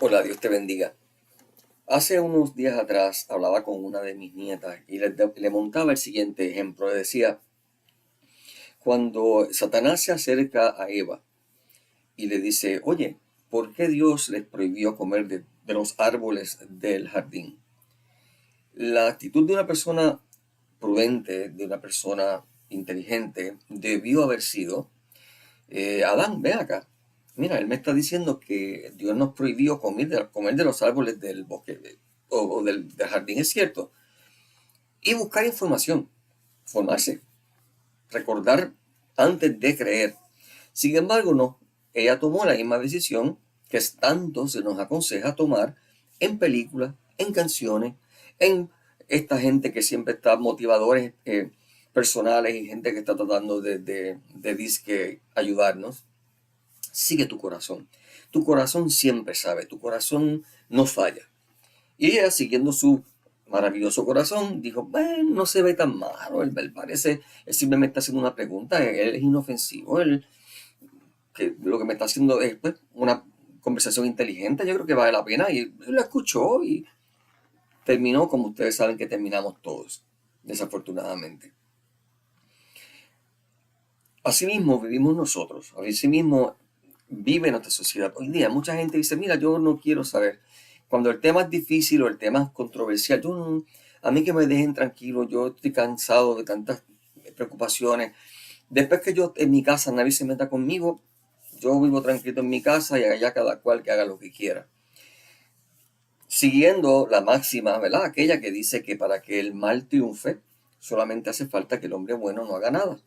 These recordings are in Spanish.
Hola, Dios te bendiga. Hace unos días atrás hablaba con una de mis nietas y le montaba el siguiente ejemplo. Le decía, cuando Satanás se acerca a Eva y le dice, oye, ¿por qué Dios les prohibió comer de los árboles del jardín? La actitud de una persona prudente, de una persona inteligente, debió haber sido, Adán, ve acá. Mira, él me está diciendo que Dios nos prohibió comer de los árboles del bosque o del jardín, es cierto. Y buscar información, formarse, recordar antes de creer. Sin embargo, no. Ella tomó la misma decisión que tanto se nos aconseja tomar en películas, en canciones, en esta gente que siempre está motivadores personales y gente que está tratando de disque ayudarnos. Sigue tu corazón. Tu corazón siempre sabe, tu corazón no falla. Y ella, siguiendo su maravilloso corazón, dijo, bueno, no se ve tan malo, él parece, él simplemente está haciendo una pregunta, él es inofensivo, él, que lo que me está haciendo es pues, una conversación inteligente, yo creo que vale la pena, y él la escuchó y terminó como ustedes saben que terminamos todos, desafortunadamente. Asimismo vivimos nosotros, asimismo vive nuestra sociedad. Hoy día mucha gente dice, mira, yo no quiero saber. Cuando el tema es difícil o el tema es controversial, a mí que me dejen tranquilo, yo estoy cansado de tantas preocupaciones. Después que yo en mi casa nadie se meta conmigo, yo vivo tranquilo en mi casa y allá cada cual que haga lo que quiera. Siguiendo la máxima, ¿verdad? Aquella que dice que para que el mal triunfe, solamente hace falta que el hombre bueno no haga nada.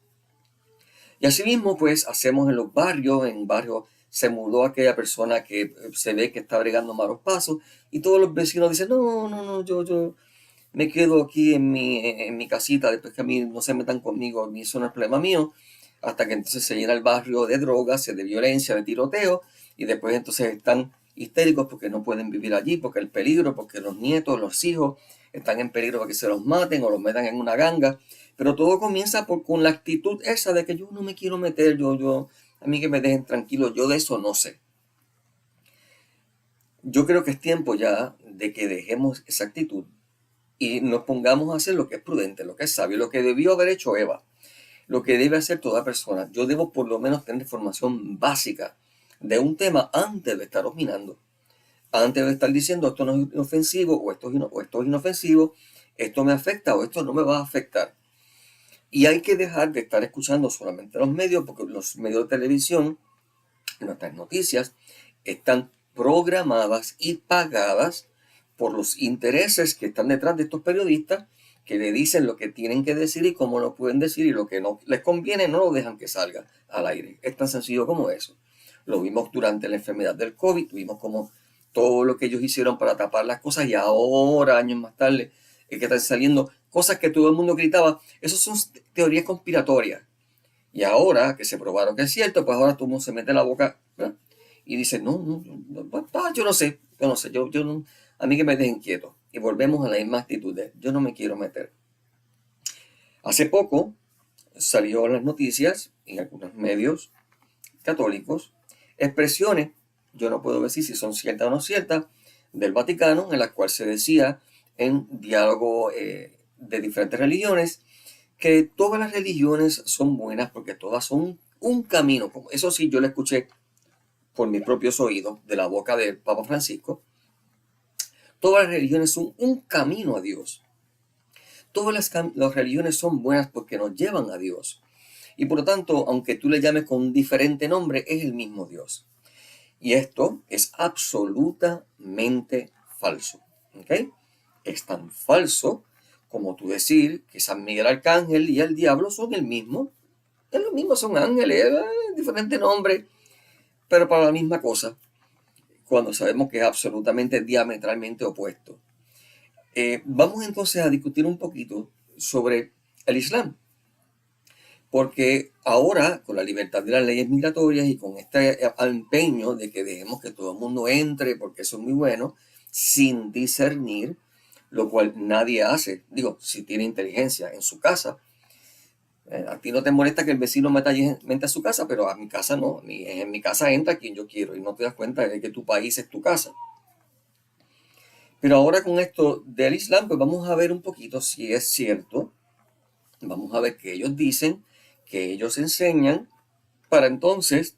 Y asimismo, pues, hacemos en barrios se mudó aquella persona que se ve que está bregando malos pasos y todos los vecinos dicen, no, no, no, yo me quedo aquí en mi casita, después que a mí no se metan conmigo, a mí eso no es problema mío, hasta que entonces se llena el barrio de drogas, de violencia, de tiroteo, y después entonces están histéricos porque no pueden vivir allí, porque el peligro, porque los nietos, los hijos están en peligro de que se los maten o los metan en una ganga. Pero todo comienza con la actitud esa de que yo no me quiero meter, a mí que me dejen tranquilo, yo de eso no sé. Yo creo que es tiempo ya de que dejemos esa actitud y nos pongamos a hacer lo que es prudente, lo que es sabio, lo que debió haber hecho Eva, lo que debe hacer toda persona. Yo debo por lo menos tener formación básica de un tema antes de estar opinando, antes de estar diciendo esto no es inofensivo o esto es inofensivo, esto me afecta o esto no me va a afectar. Y hay que dejar de estar escuchando solamente los medios, porque los medios de televisión, nuestras noticias, están programadas y pagadas por los intereses que están detrás de estos periodistas que le dicen lo que tienen que decir y cómo lo pueden decir y lo que no les conviene no lo dejan que salga al aire. Es tan sencillo como eso. Lo vimos durante la enfermedad del COVID, vimos como todo lo que ellos hicieron para tapar las cosas y ahora, años más tarde, es que están saliendo cosas que todo el mundo gritaba. Esas son teorías conspiratorias. Y ahora que se probaron que es cierto, pues ahora todo el mundo se mete la boca, ¿verdad? Y dice, no, no, yo no sé, yo no, a mí que me dejen quieto. Y volvemos a la misma actitud de, yo no me quiero meter. Hace poco salió en las noticias, en algunos medios católicos, expresiones, yo no puedo decir si son ciertas o no ciertas, del Vaticano, en las cuales se decía en diálogo de diferentes religiones, que todas las religiones son buenas porque todas son un camino. Eso sí, yo lo escuché por mis propios oídos de la boca del Papa Francisco. Todas las religiones son un camino a Dios. Todas las religiones son buenas porque nos llevan a Dios. Y por lo tanto, aunque tú le llames con un diferente nombre, es el mismo Dios. Y esto es absolutamente falso. ¿Ok? Es tan falso como tú decir que San Miguel Arcángel y el diablo son el mismo. Es lo mismo, son ángeles, diferente nombre, pero para la misma cosa, cuando sabemos que es absolutamente diametralmente opuesto. Vamos entonces a discutir un poquito sobre el Islam, porque ahora con la libertad de las leyes migratorias y con este empeño de que dejemos que todo el mundo entre, porque eso es muy bueno, sin discernir, lo cual nadie hace, digo, si tiene inteligencia en su casa. A ti no te molesta que el vecino meta a su casa, pero a mi casa no. En mi casa entra quien yo quiero y no te das cuenta de que tu país es tu casa. Pero ahora con esto del Islam, pues vamos a ver un poquito si es cierto. Vamos a ver qué ellos dicen, qué ellos enseñan, para entonces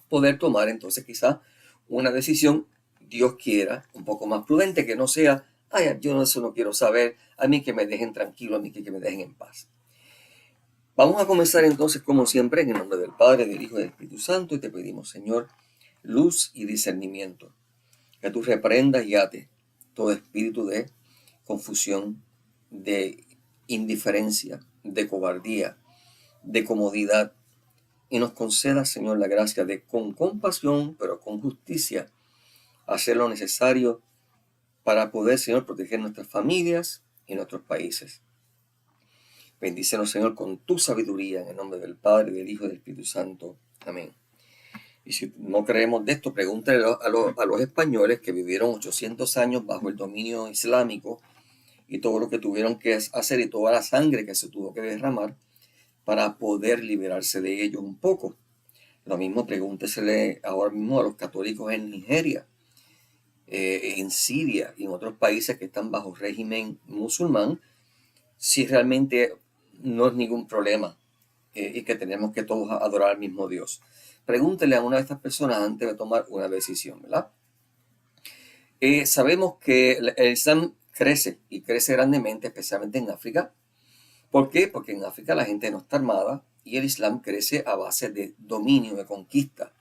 poder tomar entonces quizá una decisión, Dios quiera, un poco más prudente, que no sea, ay, yo eso no quiero saber, a mí que me dejen tranquilo, a mí que me dejen en paz. Vamos a comenzar entonces, como siempre, en el nombre del Padre, del Hijo y del Espíritu Santo, y te pedimos, Señor, luz y discernimiento, que tú reprendas y ates todo espíritu de confusión, de indiferencia, de cobardía, de comodidad, y nos conceda, Señor, la gracia de con compasión, pero con justicia, hacer lo necesario para poder, Señor, proteger nuestras familias y nuestros países. Bendícenos, Señor, con tu sabiduría, en el nombre del Padre, del Hijo y del Espíritu Santo. Amén. Y si no creemos de esto, pregúntale a los españoles que vivieron 800 años bajo el dominio islámico y todo lo que tuvieron que hacer y toda la sangre que se tuvo que derramar para poder liberarse de ellos un poco. Lo mismo pregúntesele ahora mismo a los católicos en Nigeria, en Siria y en otros países que están bajo régimen musulmán, si realmente no es ningún problema y que tenemos que todos adorar al mismo Dios. Pregúntele a una de estas personas antes de tomar una decisión, ¿verdad? Sabemos que el Islam crece y crece grandemente, especialmente en África. ¿Por qué? Porque en África la gente no está armada y el Islam crece a base de dominio, de conquista.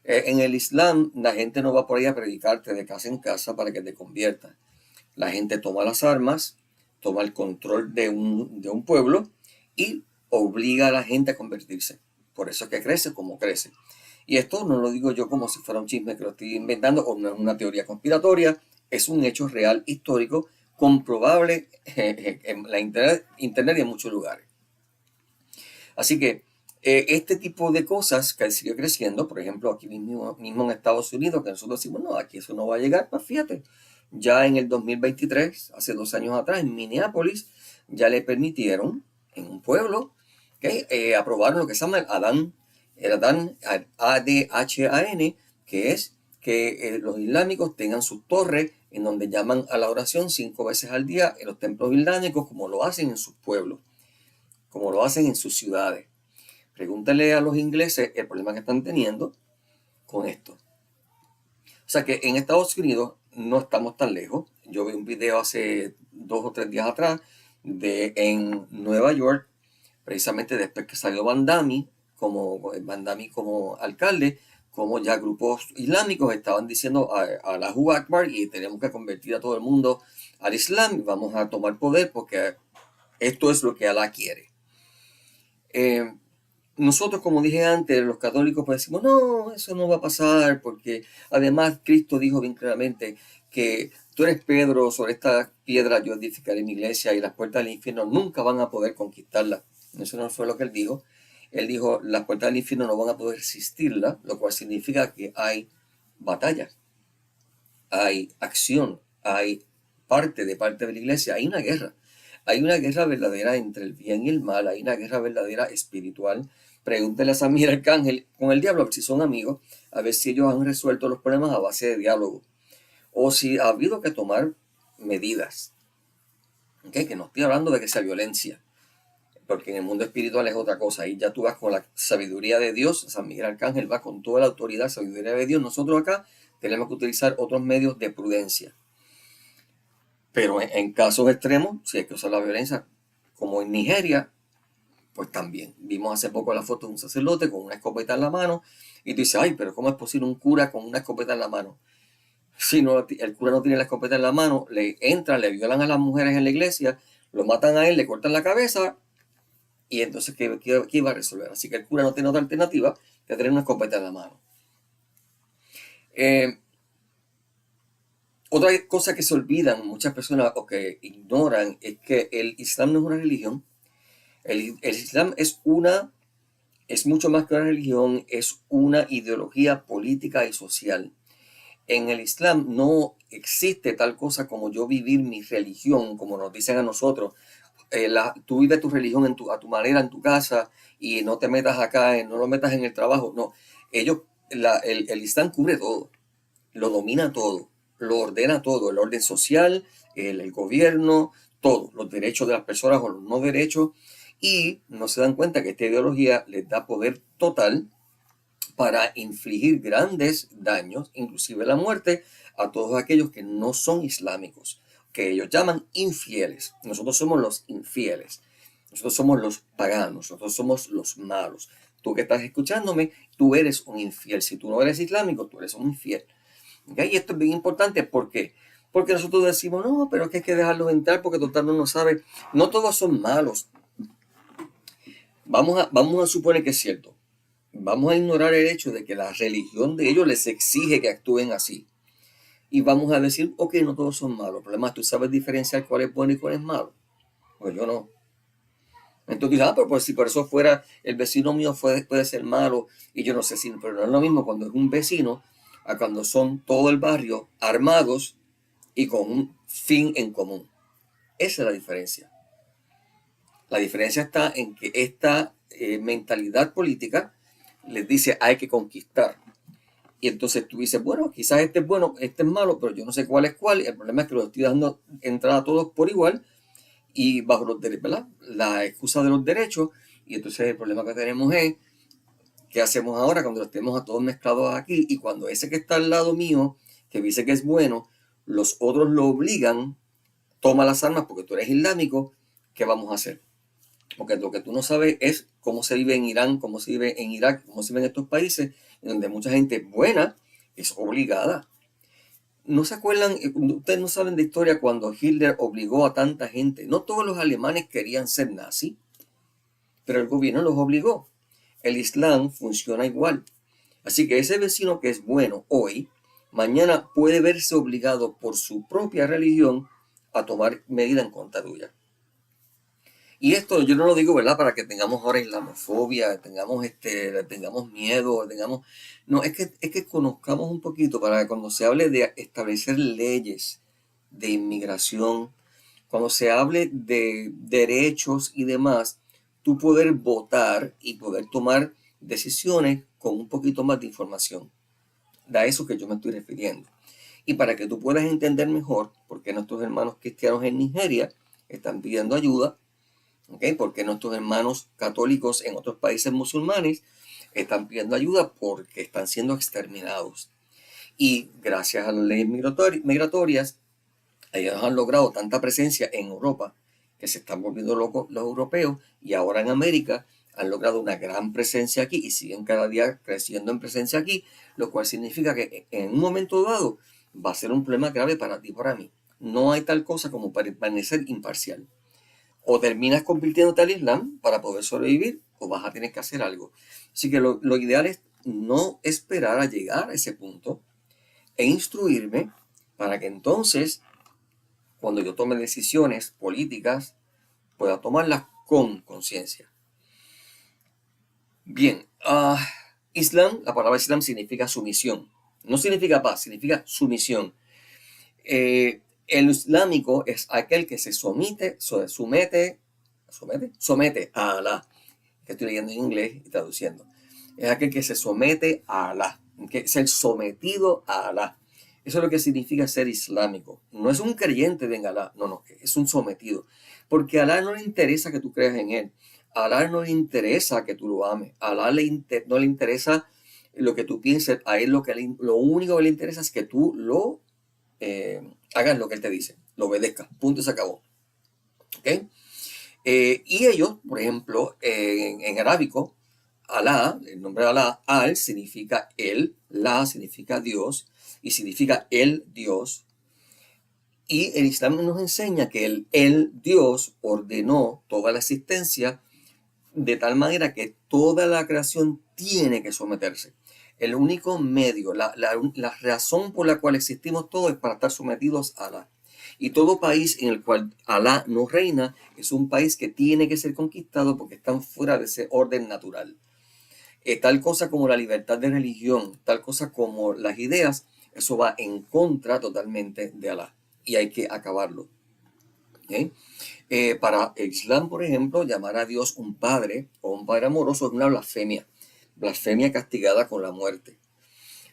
En el Islam la gente no va por ahí a predicarte de casa en casa para que te conviertas. La gente toma las armas, toma el control de un pueblo y obliga a la gente a convertirse. Por eso es que crece como crece. Y esto no lo digo yo como si fuera un chisme que lo estoy inventando o una teoría conspiratoria. Es un hecho real, histórico, comprobable en la internet y en muchos lugares. Así que este tipo de cosas que sigue creciendo, por ejemplo, aquí mismo en Estados Unidos, que nosotros decimos, no, aquí eso no va a llegar, pues fíjate, ya en el 2023, hace 2 años atrás, en Minneapolis, ya le permitieron, en un pueblo, que aprobaron lo que se llama el ADHAN, que es que los islámicos tengan sus torres en donde llaman a la oración 5 veces al día en los templos islámicos, como lo hacen en sus pueblos, como lo hacen en sus ciudades. Pregúntale a los ingleses el problema que están teniendo con esto. O sea que en Estados Unidos no estamos tan lejos. Yo vi un video hace 2 o 3 días atrás en Nueva York, precisamente después que salió Van Damme como alcalde, como ya grupos islámicos estaban diciendo a Allahu Akbar y tenemos que convertir a todo el mundo al Islam, vamos a tomar poder porque esto es lo que Alá quiere. Nosotros, como dije antes, los católicos pues decimos, no, eso no va a pasar, porque además Cristo dijo bien claramente que tú eres Pedro, sobre esta piedra yo edificaré mi iglesia y las puertas del infierno nunca van a poder conquistarla. Eso no fue lo que él dijo. Él dijo, las puertas del infierno no van a poder resistirla, lo cual significa que hay batallas, hay acción, hay parte de la iglesia, hay una guerra. Hay una guerra verdadera entre el bien y el mal, hay una guerra verdadera espiritual. Pregúntale a Samir Arcángel con el diablo, a ver si son amigos, a ver si ellos han resuelto los problemas a base de diálogo. O si ha habido que tomar medidas. ¿Okay? Que no estoy hablando de que sea violencia, porque en el mundo espiritual es otra cosa. Ahí ya tú vas con la sabiduría de Dios, San Miguel Arcángel va con toda la autoridad, sabiduría de Dios. Nosotros acá tenemos que utilizar otros medios de prudencia. Pero en casos extremos, si hay que usar la violencia, como en Nigeria, pues también. Vimos hace poco la foto de un sacerdote con una escopeta en la mano y tú dices, ay, pero ¿cómo es posible un cura con una escopeta en la mano? Si no, el cura no tiene la escopeta en la mano, le entran, le violan a las mujeres en la iglesia, lo matan a él, le cortan la cabeza y entonces, ¿qué iba a resolver? Así que el cura no tiene otra alternativa que tener una escopeta en la mano. Otra cosa que se olvidan muchas personas o que ignoran es que el Islam no es una religión. El Islam es mucho más que una religión, es una ideología política y social. En el Islam no existe tal cosa como yo vivir mi religión, como nos dicen a nosotros. Tú vives tu religión a tu manera en tu casa y no te metas acá, no lo metas en el trabajo. No, el Islam cubre todo, lo domina todo. lo ordena todo, el orden social, el gobierno, todo, los derechos de las personas o los no derechos, y no se dan cuenta que esta ideología les da poder total para infligir grandes daños, inclusive la muerte, a todos aquellos que no son islámicos, que ellos llaman infieles. Nosotros somos los infieles, nosotros somos los paganos, nosotros somos los malos. Tú que estás escuchándome, tú eres un infiel. Si tú no eres islámico, tú eres un infiel. ¿Okay? Y esto es bien importante, ¿por qué? Porque nosotros decimos, no, pero es que hay que dejarlos entrar porque total no sabe. No todos son malos. Vamos a suponer que es cierto. Vamos a ignorar el hecho de que la religión de ellos les exige que actúen así. Y vamos a decir, ok, no todos son malos. El problema es, ¿tú sabes diferenciar cuál es bueno y cuál es malo? Pues yo no. Entonces, pero pues si por eso fuera, el vecino mío puede ser malo y yo no sé si, pero no es lo mismo cuando es un vecino a cuando son todo el barrio armados y con un fin en común. Esa es la diferencia. La diferencia está en que esta mentalidad política les dice hay que conquistar. Y entonces tú dices, bueno, quizás este es bueno, este es malo, pero yo no sé cuál es cuál. El problema es que los estoy dando entrada a todos por igual y bajo los derechos, ¿verdad? La excusa de los derechos. Y entonces el problema que tenemos es, ¿qué hacemos ahora cuando los tenemos a todos mezclados aquí? Y cuando ese que está al lado mío, que dice que es bueno, los otros lo obligan, toma las armas porque tú eres islámico, ¿qué vamos a hacer? Porque lo que tú no sabes es cómo se vive en Irán, cómo se vive en Irak, cómo se vive en estos países, en donde mucha gente buena es obligada. ¿No se acuerdan? Ustedes no saben de historia cuando Hitler obligó a tanta gente. No todos los alemanes querían ser nazis, pero el gobierno los obligó. El Islam funciona igual. Así que ese vecino que es bueno hoy, mañana puede verse obligado por su propia religión a tomar medida en contra tuya. Y esto yo no lo digo, ¿verdad? Para que tengamos ahora islamofobia, tengamos miedo, tengamos. No, es que conozcamos un poquito para que cuando se hable de establecer leyes de inmigración, cuando se hable de derechos y demás, tú poder votar y poder tomar decisiones con un poquito más de información. A eso que yo me estoy refiriendo. Y para que tú puedas entender mejor por qué nuestros hermanos cristianos en Nigeria están pidiendo ayuda, ¿okay? Porque nuestros hermanos católicos en otros países musulmanes están pidiendo ayuda porque están siendo exterminados. Y gracias a las leyes migratorias, ellos han logrado tanta presencia en Europa que se están volviendo locos los europeos y ahora en América han logrado una gran presencia aquí y siguen cada día creciendo en presencia aquí, lo cual significa que en un momento dado va a ser un problema grave para ti y para mí. No hay tal cosa como permanecer imparcial. O terminas convirtiéndote al Islam para poder sobrevivir o vas a tener que hacer algo. Así que lo ideal es no esperar a llegar a ese punto e instruirme para que entonces, cuando yo tome decisiones políticas, pueda tomarlas con conciencia. Bien, Islam, la palabra Islam significa sumisión. No significa paz, significa sumisión. El islámico es aquel que se somete a Alá. Que estoy leyendo en inglés y traduciendo. Es aquel que se somete a Alá, que es el sometido a Alá. Eso es lo que significa ser islámico. No es un creyente de Alá, no, es un sometido. Porque a Alá no le interesa que tú creas en él. A Alá no le interesa que tú lo ames. A Alá no le interesa lo que tú pienses. A él lo único que le interesa es que tú lo hagas lo que él te dice, lo obedezcas, punto, se acabó. ¿Okay? Y ellos, por ejemplo, en arábico, Alá, el nombre de Alá, Al significa él, La significa Dios y significa el Dios. Y el Islam nos enseña que el Dios ordenó toda la existencia de tal manera que toda la creación tiene que someterse. El único medio, la razón por la cual existimos todos es para estar sometidos a Alá. Y todo país en el cual Alá no reina es un país que tiene que ser conquistado porque están fuera de ese orden natural. Tal cosa como la libertad de religión, tal cosa como las ideas, eso va en contra totalmente de Alá. Y hay que acabarlo. ¿Okay? Para el Islam, por ejemplo, llamar a Dios un padre o un padre amoroso es una blasfemia. Blasfemia castigada con la muerte.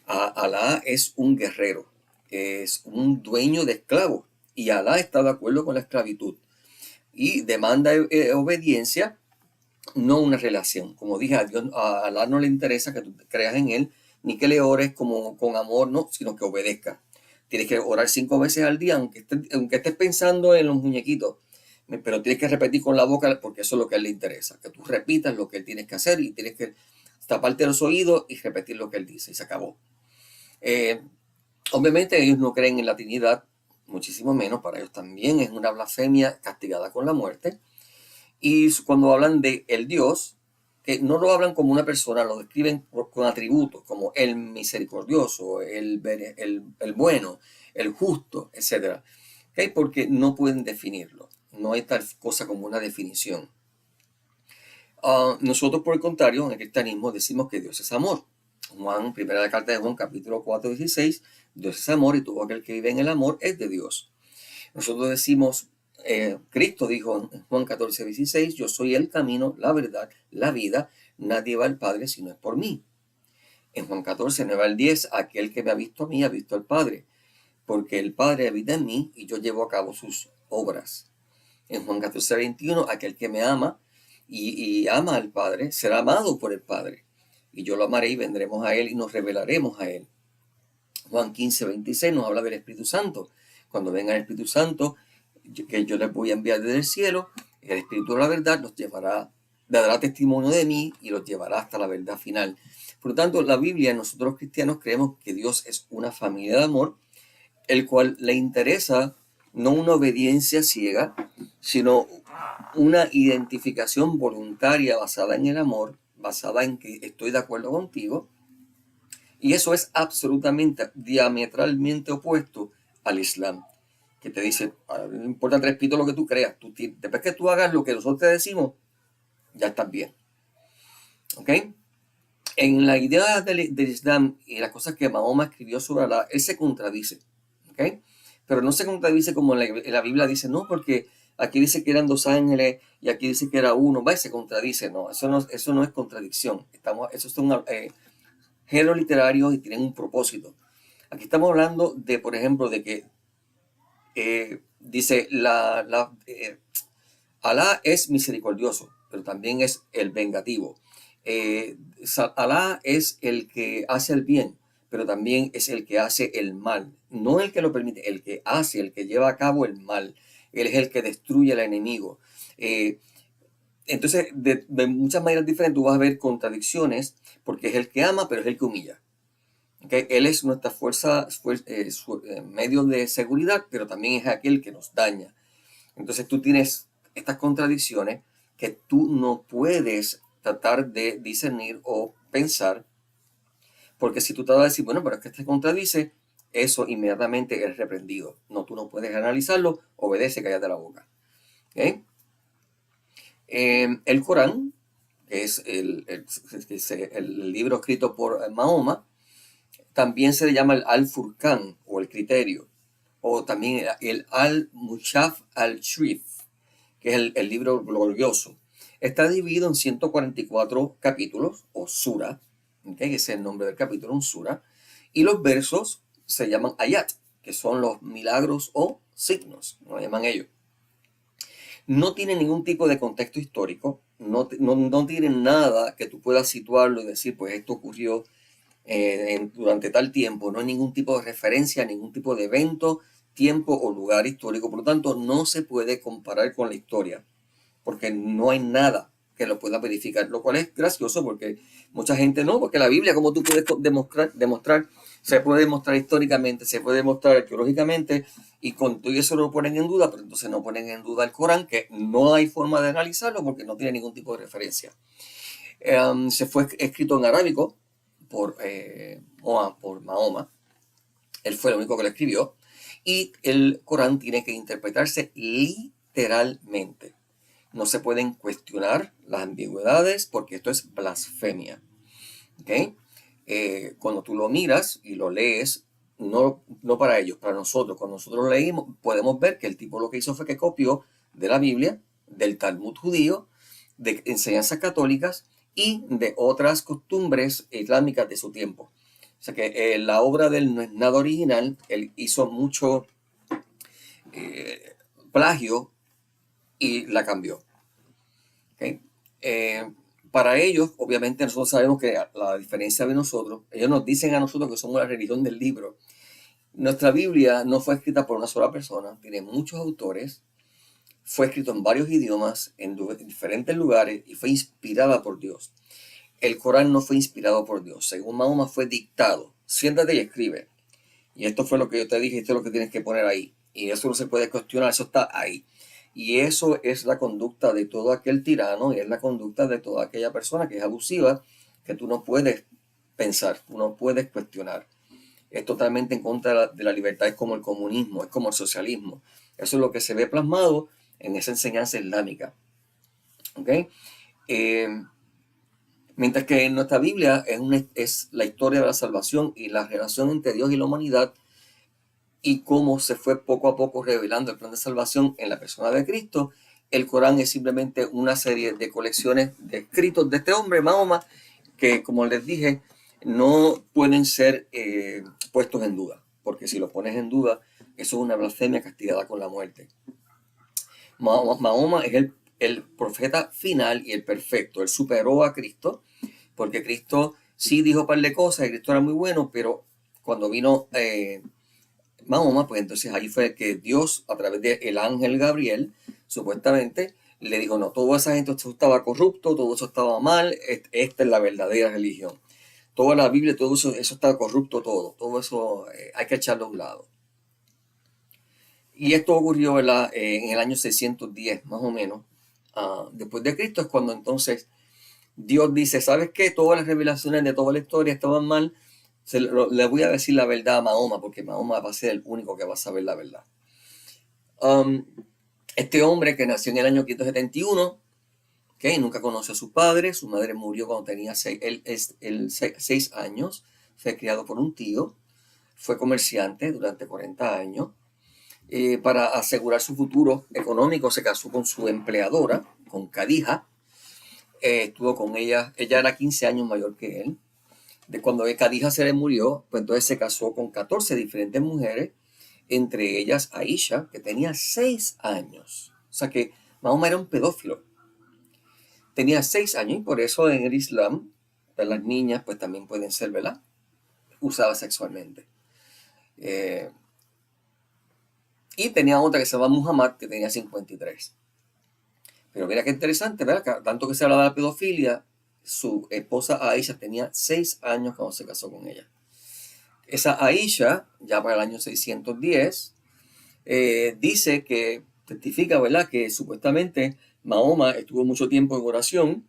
Alá es un guerrero. es un dueño de esclavos y Alá está de acuerdo con la esclavitud y demanda obediencia, no una relación. Como dije, a Alá no le interesa que tú creas en él, ni que le ores como con amor, no, sino que obedezca. Tienes que orar 5 veces al día, aunque estés pensando en los muñequitos, pero tienes que repetir con la boca porque eso es lo que a él le interesa, que tú repitas lo que él tienes que hacer y tienes que taparte los oídos y repetir lo que él dice y se acabó. Eh, Obviamente ellos no creen en la Trinidad, muchísimo menos, para ellos también es una blasfemia castigada con la muerte. Y cuando hablan de el Dios, que no lo hablan como una persona, lo describen con atributos como el misericordioso, el bueno, el justo, etc. ¿Okay? Porque no pueden definirlo. No hay tal cosa como una definición. Nosotros, por el contrario, en el cristianismo decimos que Dios es amor. Juan, primera carta de Juan, capítulo 4, 16, Dios es amor y todo aquel que vive en el amor es de Dios. Nosotros decimos, Cristo dijo en Juan 14, 16, yo soy el camino, la verdad, la vida, nadie va al Padre si no es por mí. En Juan 14, 9 al 10, aquel que me ha visto a mí ha visto al Padre, porque el Padre habita en mí y yo llevo a cabo sus obras. En Juan 14, 21, aquel que me ama y ama al Padre, será amado por el Padre. Y yo lo amaré y vendremos a él y nos revelaremos a él. Juan 15, 26 nos habla del Espíritu Santo. Cuando venga el Espíritu Santo, que yo les voy a enviar desde el cielo, el Espíritu de la verdad nos llevará, dará testimonio de mí y los llevará hasta la verdad final. Por lo tanto, la Biblia, nosotros los cristianos creemos que Dios es una familia de amor, el cual le interesa no una obediencia ciega, sino una identificación voluntaria basada en el amor, basada en que estoy de acuerdo contigo, y eso es absolutamente, diametralmente opuesto al Islam, que te dice, no importa 3 pitos lo que tú creas, después que tú hagas lo que nosotros te decimos, ya estás bien. ¿Ok? En la idea del Islam y las cosas que Mahoma escribió sobre Alá, él se contradice. ¿Ok? Pero no se contradice como en la Biblia dice, no, porque aquí dice que eran 2 ángeles y aquí dice que era uno, va y se contradice. No, eso no es contradicción. Eso son géneros literarios y tienen un propósito. Aquí estamos hablando de, por ejemplo, de que dice, Alá es misericordioso, pero también es el vengativo. Alá es el que hace el bien, pero también es el que hace el mal. No el que lo permite, el que hace, el que lleva a cabo el mal. Él es el que destruye al enemigo. Entonces, de muchas maneras diferentes, tú vas a ver contradicciones, porque es el que ama, pero es el que humilla. ¿Okay? Él es nuestra medio de seguridad, pero también es aquel que nos daña. Entonces tú tienes estas contradicciones que tú no puedes tratar de discernir o pensar, porque si tú te vas a decir, bueno, pero es que este contradice, eso inmediatamente es reprendido. No, tú no puedes analizarlo, obedece, cállate la boca. ¿Okay? El Corán, que es el libro escrito por Mahoma, también se le llama el Al-Furqán o el criterio, o también el Al-Mushaf al-Shrif, que es el libro glorioso. Está dividido en 144 capítulos, o sura, ¿okay? Ese es el nombre del capítulo, un sura, y los versos se llaman ayat, que son los milagros o signos, lo llaman ellos. No tiene ningún tipo de contexto histórico, no tiene nada que tú puedas situarlo y decir, pues esto ocurrió durante tal tiempo, no hay ningún tipo de referencia, ningún tipo de evento, tiempo o lugar histórico, por lo tanto no se puede comparar con la historia, porque no hay nada que lo pueda verificar, lo cual es gracioso porque mucha gente no, porque la Biblia, como tú puedes demostrar, se puede demostrar históricamente, se puede demostrar arqueológicamente, y con todo eso lo ponen en duda, pero entonces no ponen en duda el Corán, que no hay forma de analizarlo porque no tiene ningún tipo de referencia. Se fue escrito en arábico por Mahoma, él fue el único que lo escribió, y el Corán tiene que interpretarse literalmente. No se pueden cuestionar las ambigüedades porque esto es blasfemia. ¿Okay? Cuando tú lo miras y lo lees, no para ellos, para nosotros, cuando nosotros lo leímos, podemos ver que el tipo lo que hizo fue que copió de la Biblia, del Talmud judío, de enseñanzas católicas y de otras costumbres islámicas de su tiempo. O sea que la obra de él no es nada original, él hizo mucho plagio y la cambió. ¿Okay? Eh, para ellos, obviamente, nosotros sabemos que la diferencia de nosotros, ellos nos dicen a nosotros que somos la religión del libro. Nuestra Biblia no fue escrita por una sola persona, tiene muchos autores, fue escrito en varios idiomas, en diferentes lugares y fue inspirada por Dios. El Corán no fue inspirado por Dios, según Mahoma fue dictado. Siéntate y escribe. Y esto fue lo que yo te dije, esto es lo que tienes que poner ahí. Y eso no se puede cuestionar, eso está ahí. Y eso es la conducta de todo aquel tirano y es la conducta de toda aquella persona que es abusiva, que tú no puedes pensar, tú no puedes cuestionar. Es totalmente en contra de la libertad, es como el comunismo, es como el socialismo. Eso es lo que se ve plasmado en esa enseñanza islámica. ¿Ok? Mientras que en nuestra Biblia es la historia de la salvación y la relación entre Dios y la humanidad y cómo se fue poco a poco revelando el plan de salvación en la persona de Cristo. El Corán es simplemente una serie de colecciones de escritos de este hombre, Mahoma, que como les dije, no pueden ser puestos en duda, porque si lo pones en duda, eso es una blasfemia castigada con la muerte. Mahoma es el profeta final y el perfecto. Él superó a Cristo, porque Cristo sí dijo un par de cosas, y Cristo era muy bueno, pero cuando vino Mahoma, pues entonces ahí fue que Dios, a través del ángel Gabriel, supuestamente, le dijo, no, toda esa gente estaba corrupto, todo eso estaba mal, esta es la verdadera religión. Toda la Biblia, todo eso está corrupto, todo eso hay que echarlo a un lado. Y esto ocurrió, ¿verdad? En el año 610, más o menos, después de Cristo, es cuando entonces Dios dice, ¿sabes qué? Todas las revelaciones de toda la historia estaban mal, le voy a decir la verdad a Mahoma, porque Mahoma va a ser el único que va a saber la verdad. Este hombre que nació en el año 571, ¿okay? Nunca conoció a su padre, su madre murió cuando tenía 6 años, fue criado por un tío, fue comerciante durante 40 años. Para asegurar su futuro económico se casó con su empleadora, con Khadija. Estuvo con ella era 15 años mayor que él. De cuando Khadija se le murió, pues entonces se casó con 14 diferentes mujeres, entre ellas Aisha, que tenía 6 años. O sea que Mahoma era un pedófilo. Tenía 6 años y por eso en el Islam, pues las niñas pues también pueden ser, ¿verdad?, usadas sexualmente. Y tenía otra que se llama Muhammad, que tenía 53. Pero mira qué interesante, ¿verdad? Tanto que se habla de la pedofilia, su esposa Aisha tenía 6 años cuando se casó con ella. Esa Aisha, ya para el año 610, dice que, testifica, ¿verdad?, que supuestamente Mahoma estuvo mucho tiempo en oración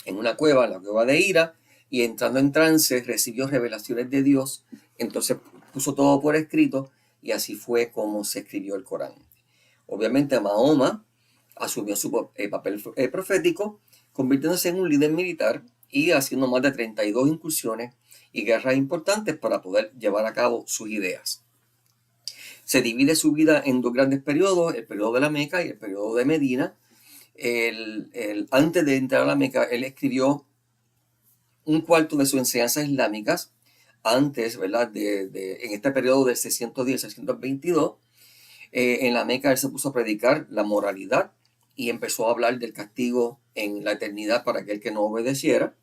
en una cueva, en la cueva de Hira, y entrando en trance recibió revelaciones de Dios, entonces puso todo por escrito y así fue como se escribió el Corán. Obviamente Mahoma asumió su papel profético, convirtiéndose en un líder militar y haciendo más de 32 incursiones y guerras importantes para poder llevar a cabo sus ideas. Se divide su vida en dos grandes periodos, el periodo de la Meca y el periodo de Medina. Antes de entrar a la Meca, él escribió un cuarto de sus enseñanzas islámicas, antes, ¿verdad?, en este periodo de 610-622. En la Meca él se puso a predicar la moralidad y empezó a hablar del castigo en la eternidad para aquel que no obedeciera.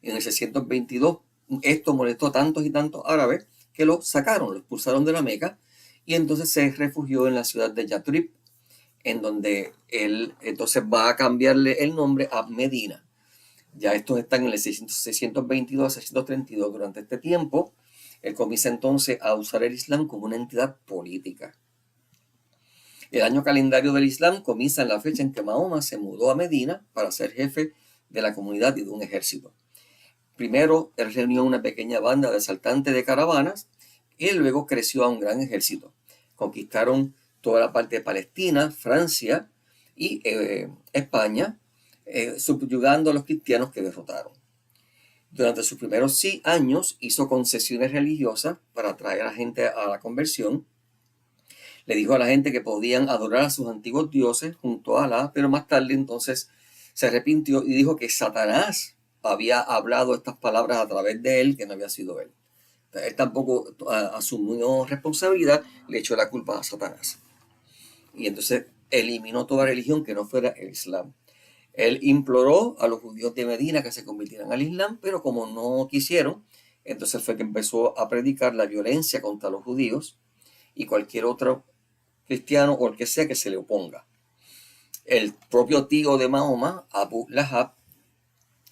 En el 622 esto molestó a tantos y tantos árabes que lo sacaron, lo expulsaron de la Meca y entonces se refugió en la ciudad de Yatrib, en donde él entonces va a cambiarle el nombre a Medina. Ya estos están en el 622 a 632. Durante este tiempo, él comienza entonces a usar el Islam como una entidad política. El año calendario del Islam comienza en la fecha en que Mahoma se mudó a Medina para ser jefe de la comunidad y de un ejército. Primero, él reunió una pequeña banda de asaltantes de caravanas y luego creció a un gran ejército. Conquistaron toda la parte de Palestina, Francia y España, subyugando a los cristianos que derrotaron. Durante sus primeros años hizo concesiones religiosas para atraer a la gente a la conversión. Le dijo a la gente que podían adorar a sus antiguos dioses junto a Alá, pero más tarde entonces se arrepintió y dijo que Satanás había hablado estas palabras a través de él, que no había sido él. Él tampoco asumió responsabilidad, le echó la culpa a Satanás. Y entonces eliminó toda religión que no fuera el Islam. Él imploró a los judíos de Medina que se convirtieran al Islam, pero como no quisieron, entonces fue que empezó a predicar la violencia contra los judíos y cualquier otro cristiano o el que sea que se le oponga. El propio tío de Mahoma, Abu Lahab,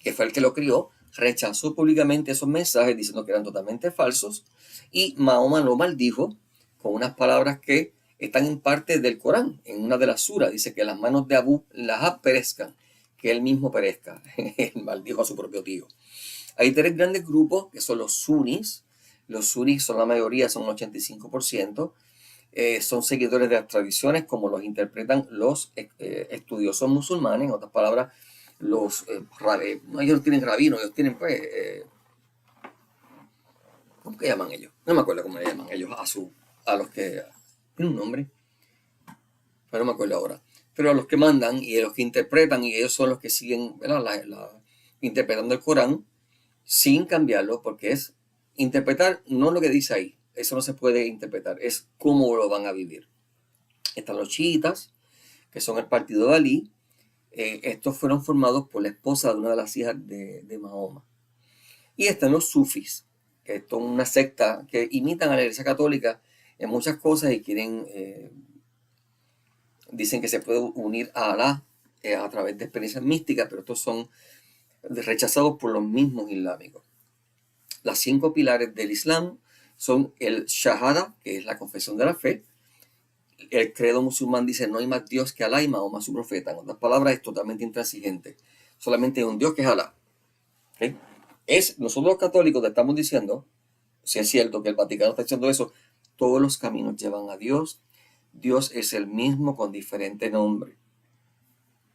que fue el que lo crió, rechazó públicamente esos mensajes diciendo que eran totalmente falsos y Mahoma lo maldijo con unas palabras que están en parte del Corán. En una de las suras dice que las manos de Abu Lahab perezcan, que él mismo perezca. Él maldijo a su propio tío. Hay tres grandes grupos que son los sunnis. Los sunnis son la mayoría, son un 85%. Son seguidores de las tradiciones como los interpretan los estudiosos musulmanes. En otras palabras, ellos no tienen rabino, ellos tienen pues, ¿cómo que llaman ellos? No me acuerdo cómo le llaman ellos a los que, tiene un nombre, pero no me acuerdo ahora, pero a los que mandan y a los que interpretan, y ellos son los que siguen, ¿verdad? Interpretando el Corán sin cambiarlo, porque es interpretar no lo que dice ahí, eso no se puede interpretar, es cómo lo van a vivir. Están los chiitas, que son el partido de Ali. Estos fueron formados por la esposa de una de las hijas de Mahoma. Y están los sufis, que son una secta que imitan a la Iglesia Católica en muchas cosas y dicen que se puede unir a Alá a través de experiencias místicas, pero estos son rechazados por los mismos islámicos. Las 5 pilares del Islam son el Shahada, que es la confesión de la fe. El credo musulmán dice no hay más Dios que Alá y Mahoma su profeta. En otras palabras, es totalmente intransigente. Solamente hay un Dios que es Alá. ¿Okay? Nosotros los católicos te estamos diciendo, si es cierto que el Vaticano está diciendo eso, todos los caminos llevan a Dios. Dios es el mismo con diferente nombre.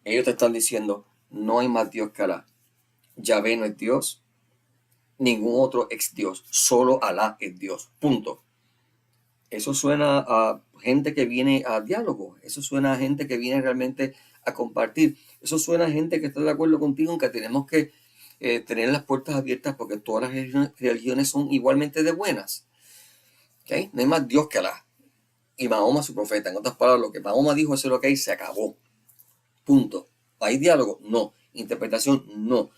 Ellos te están diciendo, no hay más Dios que Alá. Yahvé no es Dios, ningún otro es Dios, solo Alá es Dios, punto. Eso suena a gente que viene a diálogo, eso suena a gente que viene realmente a compartir, eso suena a gente que está de acuerdo contigo en que tenemos que tener las puertas abiertas porque todas las religiones son igualmente de buenas. ¿Okay? No hay más Dios que Alá y Mahoma su profeta. En otras palabras, lo que Mahoma dijo, eso es lo que hay, se acabó. Punto. ¿Hay diálogo? No. Interpretación, no.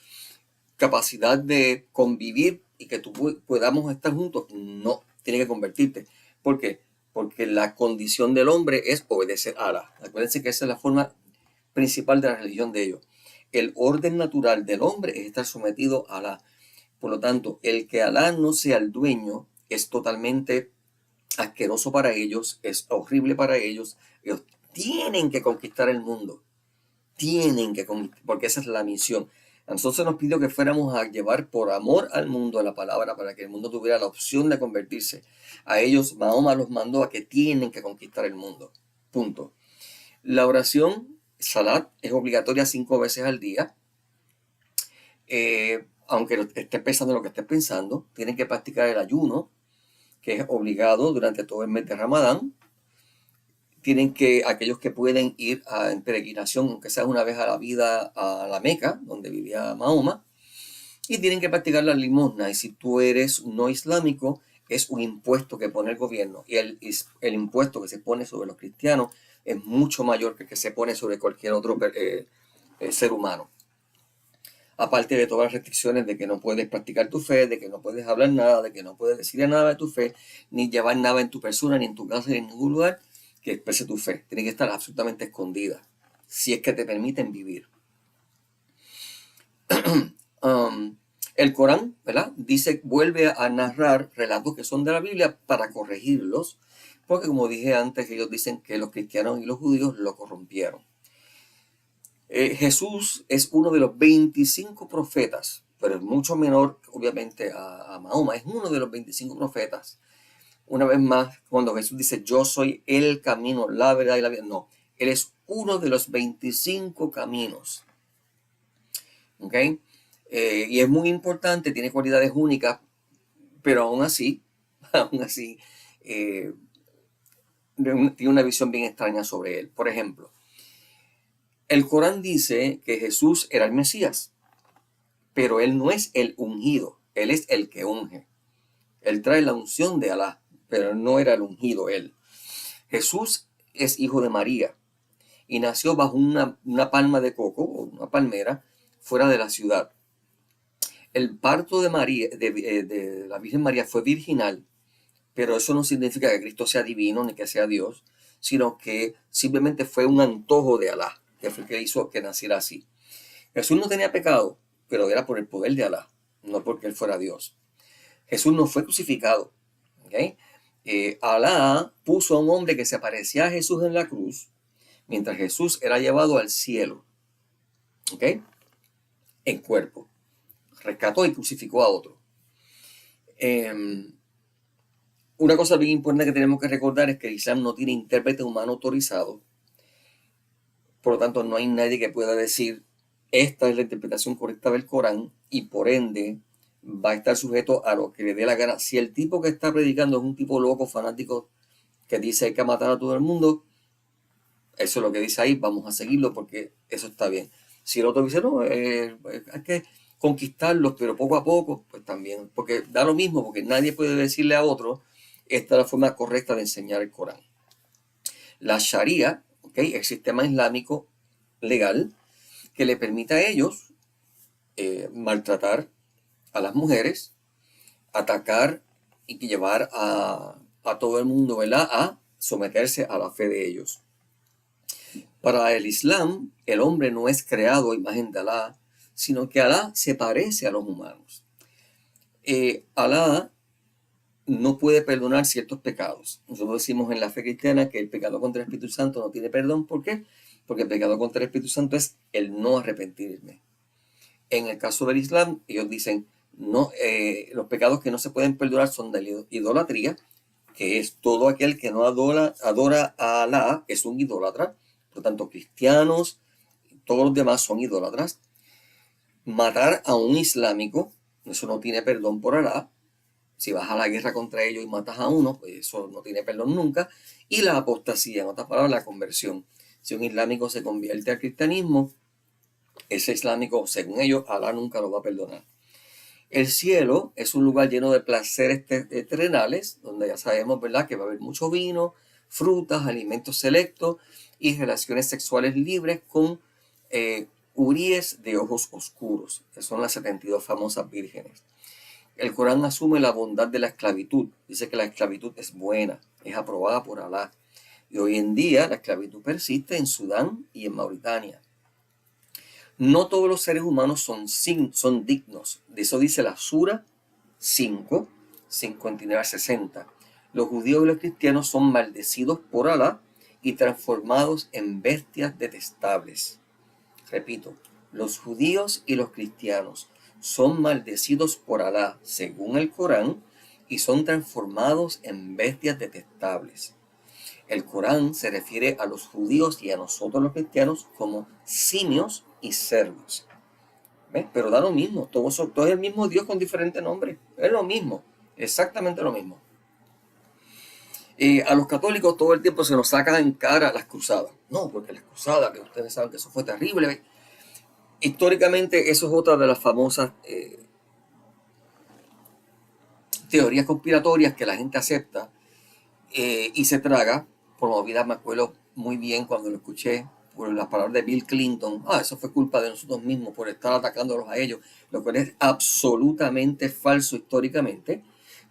Capacidad de convivir y que tú podamos estar juntos, no. Tiene que convertirte. ¿Por qué? Porque la condición del hombre es obedecer a Alá. Acuérdense que esa es la forma principal de la religión de ellos. El orden natural del hombre es estar sometido a Alá. Por lo tanto, el que Alá no sea el dueño es totalmente asqueroso para ellos, es horrible para ellos. Ellos tienen que conquistar el mundo. Tienen que conquistar, porque esa es la misión. A nosotros se nos pidió que fuéramos a llevar por amor al mundo a la palabra para que el mundo tuviera la opción de convertirse. A ellos Mahoma los mandó a que tienen que conquistar el mundo. Punto. La oración, salat, es obligatoria 5 veces al día. Aunque estés pensando en lo que estés pensando, tienen que practicar el ayuno, que es obligado durante todo el mes de Ramadán. Tienen que, aquellos que pueden ir en peregrinación, aunque sea una vez a la vida, a la Meca, donde vivía Mahoma, y tienen que practicar la limosna. Y si tú eres no islámico, es un impuesto que pone el gobierno. Y el impuesto que se pone sobre los cristianos es mucho mayor que el que se pone sobre cualquier otro ser humano. Aparte de todas las restricciones de que no puedes practicar tu fe, de que no puedes hablar nada, de que no puedes decir nada de tu fe, ni llevar nada en tu persona, ni en tu casa, ni en ningún lugar que exprese tu fe. Tiene que estar absolutamente escondida, si es que te permiten vivir. El Corán, ¿verdad? Dice, vuelve a narrar relatos que son de la Biblia para corregirlos, porque como dije antes, ellos dicen que los cristianos y los judíos lo corrompieron. Jesús es uno de los 25 profetas, pero es mucho menor, obviamente, a Mahoma. Es uno de los 25 profetas. Una vez más, cuando Jesús dice, yo soy el camino, la verdad y la vida, no. Él es uno de los 25 caminos. ¿Ok? Y es muy importante, tiene cualidades únicas, pero aún así, tiene una visión bien extraña sobre él. Por ejemplo, el Corán dice que Jesús era el Mesías, pero él no es el ungido, él es el que unge. Él trae la unción de Alá, pero no era el ungido él. Jesús es hijo de María y nació bajo una palma de coco, o una palmera, fuera de la ciudad. El parto de María, de la Virgen María, fue virginal, pero eso no significa que Cristo sea divino ni que sea Dios, sino que simplemente fue un antojo de Alá, que fue el que hizo que naciera así. Jesús no tenía pecado, pero era por el poder de Alá, no porque él fuera Dios. Jesús no fue crucificado. ¿Okay? Alá puso a un hombre que se parecía a Jesús en la cruz, mientras Jesús era llevado al cielo, ¿okay? En cuerpo. Rescató y crucificó a otro. Una cosa bien importante que tenemos que recordar es que el Islam no tiene intérprete humano autorizado. Por lo tanto, no hay nadie que pueda decir esta es la interpretación correcta del Corán y por ende va a estar sujeto a lo que le dé la gana. Si el tipo que está predicando es un tipo loco, fanático, que dice hay que matar a todo el mundo, eso es lo que dice ahí, vamos a seguirlo porque eso está bien. Si el otro dice, no, hay que conquistarlos, pero poco a poco, pues también, porque da lo mismo, porque nadie puede decirle a otro, esta es la forma correcta de enseñar el Corán. La Sharia, ¿okay? El sistema islámico legal, que le permite a ellos maltratar a las mujeres, atacar y llevar a todo el mundo, ¿verdad?, a someterse a la fe de ellos. Para el Islam, el hombre no es creado a imagen de Alá, sino que Alá se parece a los humanos. Alá no puede perdonar ciertos pecados. Nosotros decimos en la fe cristiana que el pecado contra el Espíritu Santo no tiene perdón. ¿Por qué? Porque el pecado contra el Espíritu Santo es el no arrepentirme. En el caso del Islam, ellos dicen, no, los pecados que no se pueden perdonar son de la idolatría, que es todo aquel que no adora a Alá, es un idólatra. Por lo tanto, cristianos, todos los demás son idólatras. Matar a un islámico, eso no tiene perdón por Alá. Si vas a la guerra contra ellos y matas a uno, pues eso no tiene perdón nunca. Y la apostasía, en otras palabras, la conversión. Si un islámico se convierte al cristianismo, ese islámico, según ellos, Alá nunca lo va a perdonar. El cielo es un lugar lleno de placeres terrenales, donde ya sabemos, ¿verdad?, que va a haber mucho vino, frutas, alimentos selectos y relaciones sexuales libres con huríes de ojos oscuros, que son las 72 famosas vírgenes. El Corán asume la bondad de la esclavitud. Dice que la esclavitud es buena, es aprobada por Alá. Y hoy en día la esclavitud persiste en Sudán y en Mauritania. No todos los seres humanos son dignos. De eso dice la Sura 5, 59-60. Los judíos y los cristianos son maldecidos por Alá y transformados en bestias detestables. Repito, los judíos y los cristianos son maldecidos por Alá, según el Corán, y son transformados en bestias detestables. El Corán se refiere a los judíos y a nosotros los cristianos como simios y cerdos. ¿Ves? Pero da lo mismo, todo es el mismo Dios con diferente nombre. Es lo mismo, exactamente lo mismo. A los católicos todo el tiempo se nos saca en cara las cruzadas. No, porque las cruzadas, que ustedes saben que eso fue terrible. Históricamente eso es otra de las famosas teorías conspiratorias que la gente acepta y se traga. Promovida, me acuerdo muy bien cuando lo escuché por las palabras de Bill Clinton. Eso fue culpa de nosotros mismos por estar atacándolos a ellos, lo cual es absolutamente falso históricamente,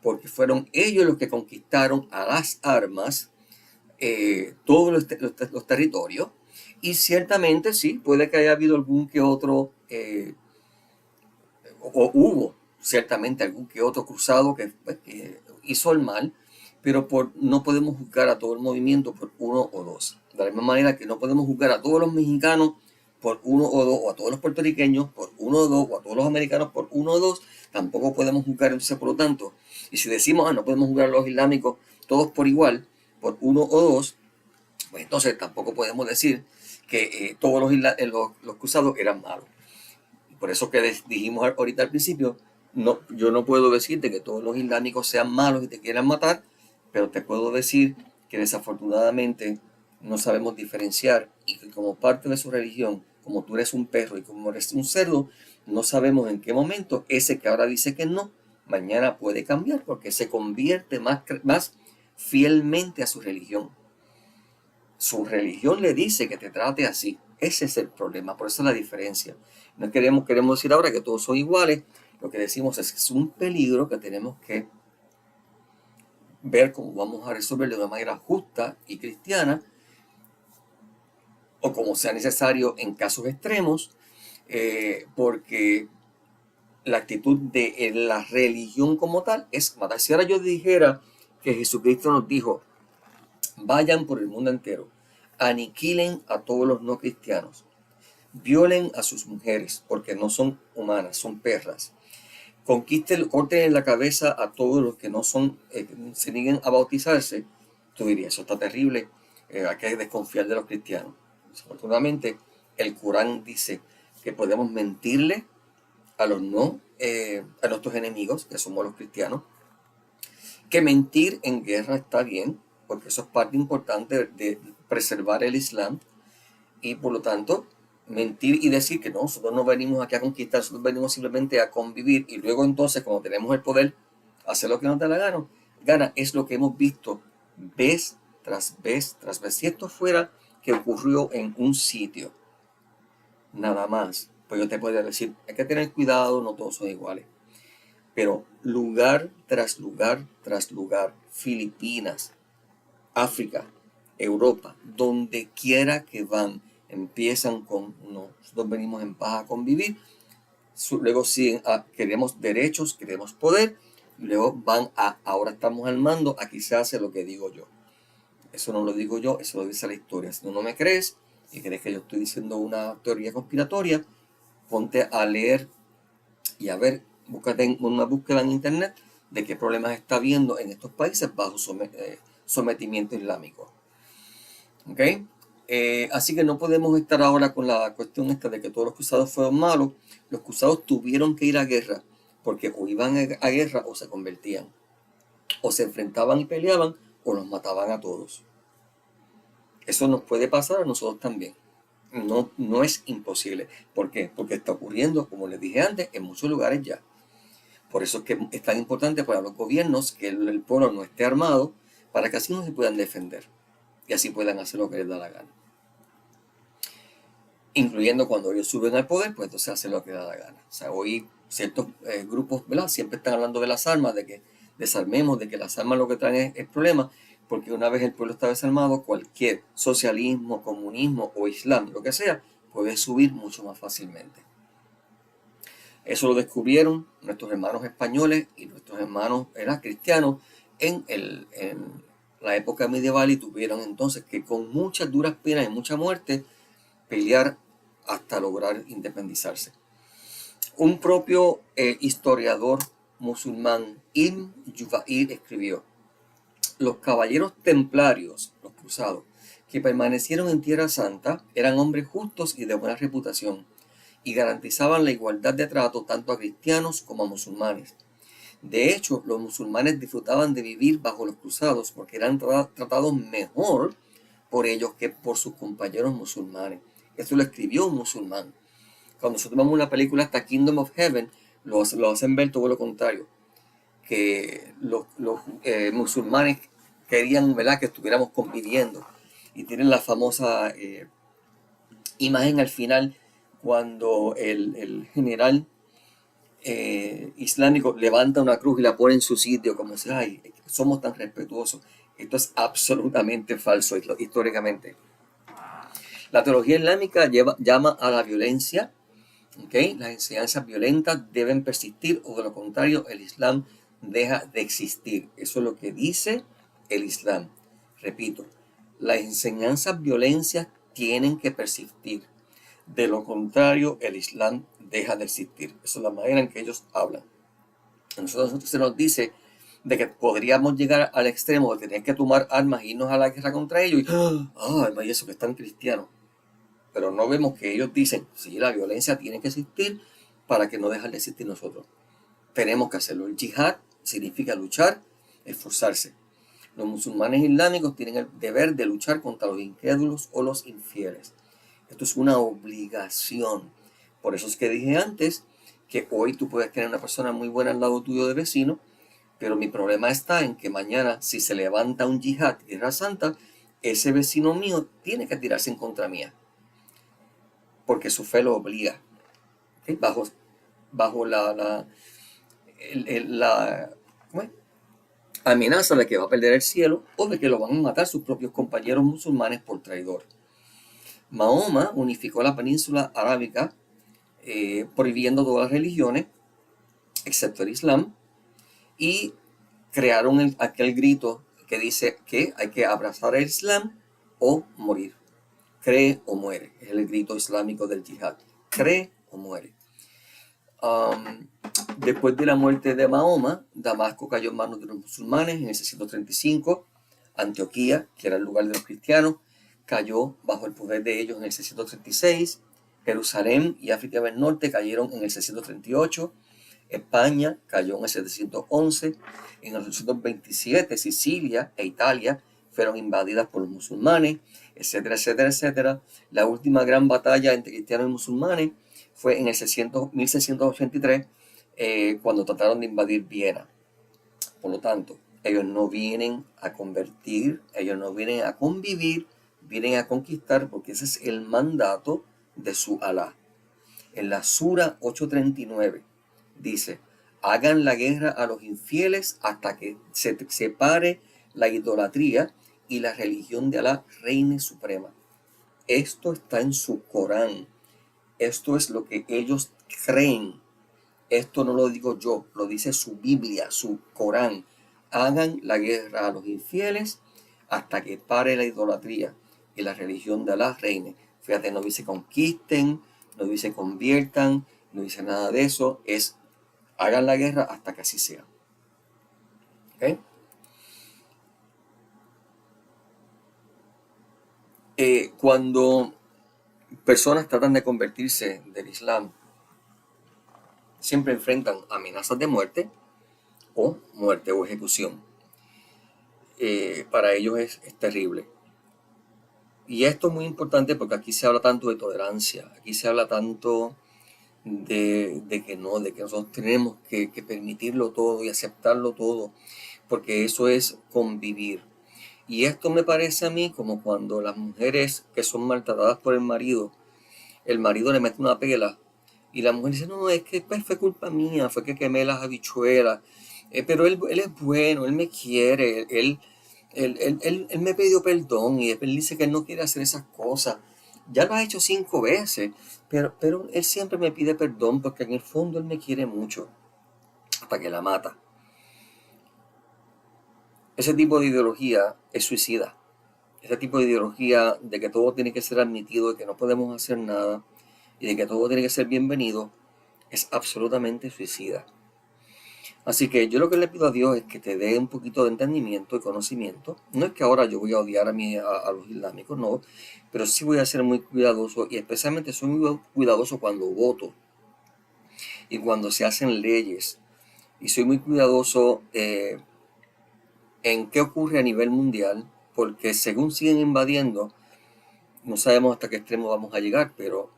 porque fueron ellos los que conquistaron a las armas todos los territorios, y ciertamente sí, puede que haya habido algún que otro, o hubo ciertamente algún que otro cruzado que hizo el mal, pero no podemos juzgar a todo el movimiento por uno o dos. De la misma manera que no podemos juzgar a todos los mexicanos por uno o dos, o a todos los puertorriqueños por uno o dos, o a todos los americanos por uno o dos, tampoco podemos juzgar. Entonces, por lo tanto, y si decimos, no podemos juzgar a los islámicos todos por igual, por uno o dos, pues entonces tampoco podemos decir que todos los cruzados eran malos. Por eso que dijimos ahorita al principio, no, yo no puedo decirte que todos los islámicos sean malos y te quieran matar, pero te puedo decir que desafortunadamente no sabemos diferenciar y que como parte de su religión, como tú eres un perro y como eres un cerdo, no sabemos en qué momento ese que ahora dice que no, mañana puede cambiar porque se convierte más fielmente a su religión. Su religión le dice que te trate así. Ese es el problema, por eso es la diferencia. No queremos decir ahora que todos son iguales. Lo que decimos es que es un peligro que tenemos que ver cómo vamos a resolverlo de una manera justa y cristiana, o como sea necesario en casos extremos, porque la actitud de la religión como tal es matar. Si ahora yo dijera que Jesucristo nos dijo, vayan por el mundo entero, aniquilen a todos los no cristianos, violen a sus mujeres porque no son humanas, son perras, corten en la cabeza a todos los que no son, se nieguen a bautizarse, tú dirías, eso está terrible, hay que desconfiar de los cristianos. Desafortunadamente, el Corán dice que podemos mentirle a a nuestros enemigos, que somos los cristianos, que mentir en guerra está bien, porque eso es parte importante de preservar el Islam, y por lo tanto, mentir y decir que no, nosotros no venimos aquí a conquistar, nosotros venimos simplemente a convivir, y luego entonces, cuando tenemos el poder, hacer lo que nos da la gana, es lo que hemos visto vez tras vez tras vez. Si esto fuera que ocurrió en un sitio, nada más, pues yo te podría decir, hay que tener cuidado, no todos son iguales. Pero lugar tras lugar tras lugar, Filipinas, África, Europa, donde quiera que van, empiezan con, no, nosotros venimos en paz a convivir, luego siguen a, queremos derechos, queremos poder, y luego van a, ahora estamos al mando, aquí se hace lo que digo yo. Eso no lo digo yo, eso lo dice la historia. Si no me crees y crees que yo estoy diciendo una teoría conspiratoria, ponte a leer y a ver, búscate una búsqueda en internet de qué problemas está habiendo en estos países bajo sometimiento islámico. ¿Ok? Así que no podemos estar ahora con la cuestión esta de que todos los cruzados fueron malos. Los cruzados tuvieron que ir a guerra porque o iban a guerra o se convertían. O se enfrentaban y peleaban o los mataban a todos. Eso nos puede pasar a nosotros también. No es imposible. ¿Por qué? Porque está ocurriendo, como les dije antes, en muchos lugares ya. Por eso es que es tan importante para los gobiernos que el pueblo no esté armado, para que así no se puedan defender y así puedan hacer lo que les da la gana. Incluyendo cuando ellos suben al poder, pues entonces hacen lo que les da la gana. O sea, hoy ciertos grupos, ¿verdad?, siempre están hablando de las armas, de que desarmemos, de que las armas lo que traen es problema, porque una vez el pueblo está desarmado, cualquier socialismo, comunismo o islam, lo que sea, puede subir mucho más fácilmente. Eso lo descubrieron nuestros hermanos españoles y nuestros hermanos cristianos en la época medieval, y tuvieron entonces que con muchas duras penas y mucha muerte pelear hasta lograr independizarse. Un propio historiador musulmán, Ibn Jubayr, escribió: los caballeros templarios, los cruzados, que permanecieron en Tierra Santa, eran hombres justos y de buena reputación, y garantizaban la igualdad de trato tanto a cristianos como a musulmanes. De hecho, los musulmanes disfrutaban de vivir bajo los cruzados porque eran tratados mejor por ellos que por sus compañeros musulmanes. Esto lo escribió un musulmán. Cuando nosotros vemos una película hasta Kingdom of Heaven, lo hacen ver todo lo contrario, que los musulmanes querían, ¿verdad?, que estuviéramos conviviendo, y tienen la famosa imagen al final cuando el general islámico levanta una cruz y la pone en su sitio, como si, ay, somos tan respetuosos. Esto es absolutamente falso históricamente. La teología islámica llama a la violencia, ¿okay? Las enseñanzas violentas deben persistir, o de lo contrario el Islam deja de existir. Eso es lo que dice el Islam. Repito, las enseñanzas violentas tienen que persistir. De lo contrario, el Islam deja de existir. Esa es la manera en que ellos hablan. A nosotros se nos dice de que podríamos llegar al extremo de tener que tomar armas e irnos a la guerra contra ellos. Y eso que están cristianos. Pero no vemos que ellos dicen, sí, la violencia tiene que existir para que no dejen de existir nosotros. Tenemos que hacerlo. El yihad significa luchar, esforzarse. Los musulmanes islámicos tienen el deber de luchar contra los incrédulos o los infieles. Esto es una obligación. Por eso es que dije antes que hoy tú puedes tener una persona muy buena al lado tuyo de vecino, pero mi problema está en que mañana, si se levanta un yihad, guerra santa, ese vecino mío tiene que tirarse en contra mía, porque su fe lo obliga, ¿ok? Bajo la ¿cómo es? Amenaza de que va a perder el cielo o de que lo van a matar sus propios compañeros musulmanes por traidor. Mahoma unificó la península arábica, prohibiendo todas las religiones, excepto el Islam, y crearon aquel grito que dice que hay que abrazar el Islam o morir. Cree o muere. Es el grito islámico del yihad. Cree o muere. Después de la muerte de Mahoma, Damasco cayó en manos de los musulmanes en el 635. Antioquía, que era el lugar de los cristianos, cayó bajo el poder de ellos en el 636. Jerusalén y África del Norte cayeron en el 638. España cayó en el 711. En el 827 Sicilia e Italia fueron invadidas por los musulmanes, etcétera, etcétera, etcétera. La última gran batalla entre cristianos y musulmanes fue en el 1683, cuando trataron de invadir Viena. Por lo tanto, ellos no vienen a convertir, ellos no vienen a convivir, vienen a conquistar, porque ese es el mandato de su Alá. En la Sura 839 dice: hagan la guerra a los infieles hasta que se separe la idolatría y la religión de Alá reine suprema. Esto está en su Corán. Esto es lo que ellos creen. Esto no lo digo yo, lo dice su Biblia, su Corán. Hagan la guerra a los infieles hasta que pare la idolatría y la religión de Alá reine. Fíjate, no dice conquisten, no dice conviertan, no dice nada de eso. Es hagan la guerra hasta que así sea. ¿Okay? Cuando personas tratan de convertirse del Islam, siempre enfrentan amenazas de muerte o ejecución. Para ellos es terrible. Y esto es muy importante porque aquí se habla tanto de tolerancia, aquí se habla tanto de que nosotros tenemos que permitirlo todo y aceptarlo todo, porque eso es convivir. Y esto me parece a mí como cuando las mujeres que son maltratadas por el marido le mete una pela y la mujer dice: no, es que pues, fue culpa mía, fue que quemé las habichuelas, pero él es bueno, él me quiere, él me pidió perdón y él dice que él no quiere hacer esas cosas. Ya lo ha hecho 5 veces, pero él siempre me pide perdón porque en el fondo él me quiere mucho, hasta que la mata. Ese tipo de ideología es suicida. Ese tipo de ideología de que todo tiene que ser admitido, de que no podemos hacer nada y de que todo tiene que ser bienvenido, es absolutamente suicida. Así que yo lo que le pido a Dios es que te dé un poquito de entendimiento y conocimiento. No es que ahora yo voy a odiar a los islámicos, no, pero sí voy a ser muy cuidadoso, y especialmente soy muy cuidadoso cuando voto y cuando se hacen leyes. Y soy muy cuidadoso en qué ocurre a nivel mundial, porque según siguen invadiendo, no sabemos hasta qué extremo vamos a llegar, pero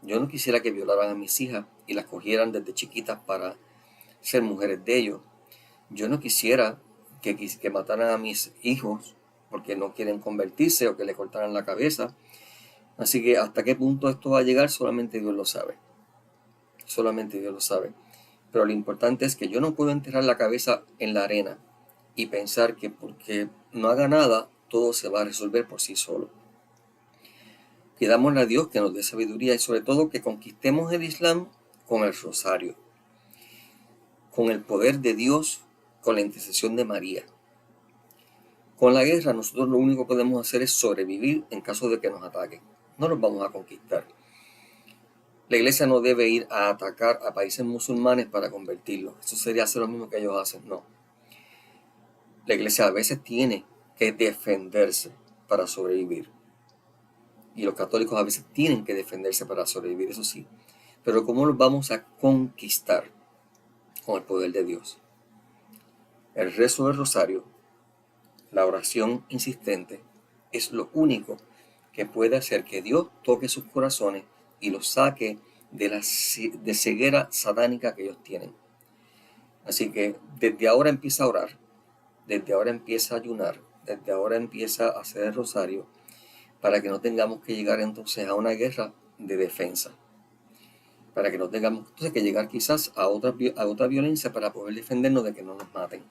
yo no quisiera que violaran a mis hijas y las cogieran desde chiquitas para ser mujeres de ellos. Yo no quisiera que mataran a mis hijos porque no quieren convertirse o que le cortaran la cabeza. Así que hasta qué punto esto va a llegar, solamente Dios lo sabe. Solamente Dios lo sabe. Pero lo importante es que yo no puedo enterrar la cabeza en la arena y pensar que porque no haga nada, todo se va a resolver por sí solo. Pidámosle a Dios que nos dé sabiduría y sobre todo que conquistemos el Islam con el rosario, con el poder de Dios, con la intercesión de María. Con la guerra nosotros lo único que podemos hacer es sobrevivir en caso de que nos ataquen. No los vamos a conquistar. La iglesia no debe ir a atacar a países musulmanes para convertirlos. Eso sería hacer lo mismo que ellos hacen. No. La iglesia a veces tiene que defenderse para sobrevivir. Y los católicos a veces tienen que defenderse para sobrevivir, eso sí. Pero ¿cómo los vamos a conquistar? Con el poder de Dios. El rezo del rosario, la oración insistente, es lo único que puede hacer que Dios toque sus corazones y los saque de ceguera satánica que ellos tienen. Así que desde ahora empieza a orar, desde ahora empieza a ayunar, desde ahora empieza a hacer el rosario, para que no tengamos que llegar entonces a una guerra de defensa, para que no tengamos entonces que llegar quizás a otra violencia para poder defendernos de que no nos maten.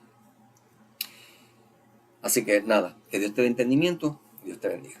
Así que nada, que Dios te dé entendimiento, Dios te bendiga.